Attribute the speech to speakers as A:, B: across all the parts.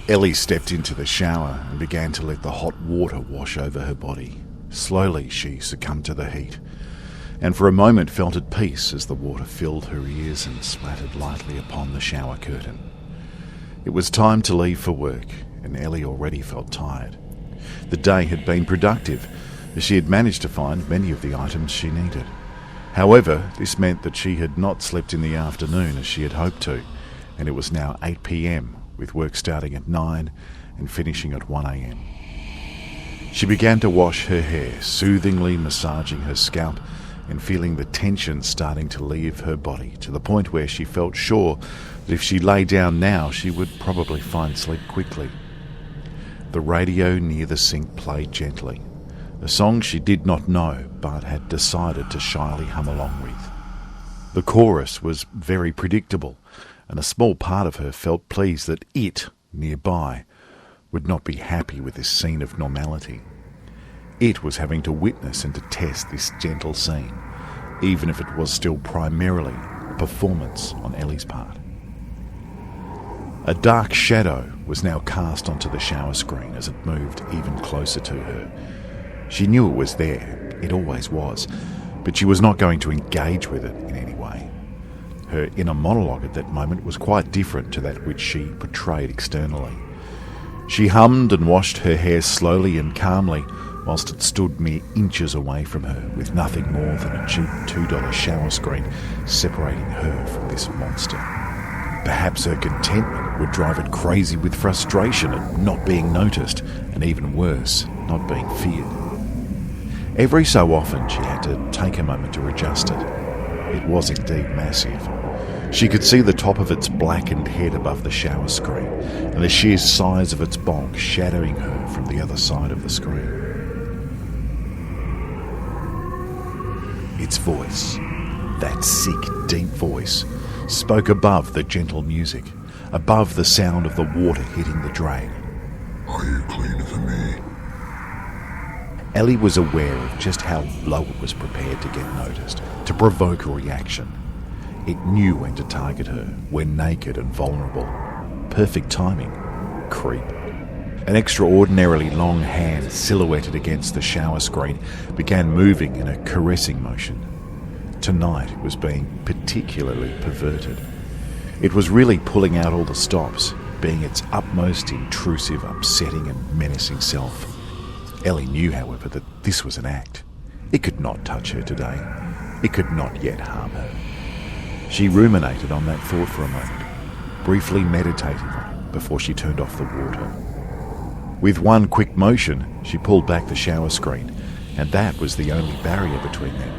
A: Ellie stepped into the shower and began to let the hot water wash over her body. Slowly she succumbed to the heat, and for a moment felt at peace as the water filled her ears and splattered lightly upon the shower curtain. It was time to leave for work, and Ellie already felt tired. The day had been productive, as she had managed to find many of the items she needed. However, this meant that she had not slept in the afternoon as she had hoped to, and it was now 8 p.m, with work starting at 9 and finishing at 1 a.m. She began to wash her hair, soothingly massaging her scalp and feeling the tension starting to leave her body, to the point where she felt sure that if she lay down now, she would probably find sleep quickly. The radio near the sink played gently, a song she did not know but had decided to shyly hum along with. The chorus was very predictable, and a small part of her felt pleased that it, nearby, would not be happy with this scene of normality. It was having to witness and to test this gentle scene, even if it was still primarily a performance on Ellie's part. A dark shadow was now cast onto the shower screen as it moved even closer to her. She knew it was there, it always was, but she was not going to engage with it in any way. Her inner monologue at that moment was quite different to that which she portrayed externally. She hummed and washed her hair slowly and calmly, whilst it stood mere inches away from her, with nothing more than a cheap $2 shower screen separating her from this monster. Perhaps her contentment would drive it crazy with frustration at not being noticed, and even worse, not being feared. Every so often she had to take a moment to adjust it. It was indeed massive. She could see the top of its blackened head above the shower screen, and the sheer size of its bulk shadowing her from the other side of the screen. Its voice, that sick, deep voice, spoke above the gentle music, above the sound of the water hitting the drain.
B: Are you clean for me?
A: Ellie was aware of just how low it was prepared to get noticed, to provoke a reaction. It knew when to target her, when naked and vulnerable. Perfect timing. Creep. An extraordinarily long hand silhouetted against the shower screen began moving in a caressing motion. Tonight it was being particularly perverted. It was really pulling out all the stops, being its utmost intrusive, upsetting and menacing self. Ellie knew, however, that this was an act. It could not touch her today. It could not yet harm her. She ruminated on that thought for a moment, briefly meditating on it before she turned off the water. With one quick motion, she pulled back the shower screen, and that was the only barrier between them,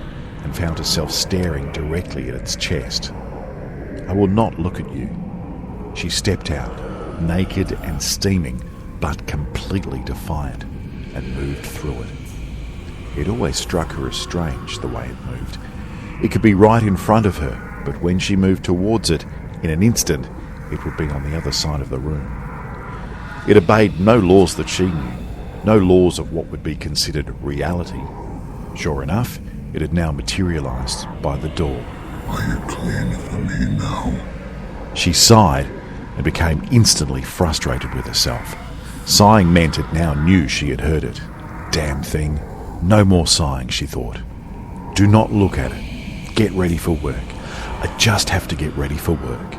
A: and found herself staring directly at its chest. "I will not look at you." She stepped out, naked and steaming, but completely defiant, and moved through it. It always struck her as strange the way it moved. It could be right in front of her, but when she moved towards it, in an instant, it would be on the other side of the room. It obeyed no laws that she knew, no laws of what would be considered reality. Sure enough, it had now materialised by the door.
B: Are you clean for me now?
A: She sighed and became instantly frustrated with herself. Sighing meant it now knew she had heard it. Damn thing. No more sighing, she thought. Do not look at it. Get ready for work. I just have to get ready for work.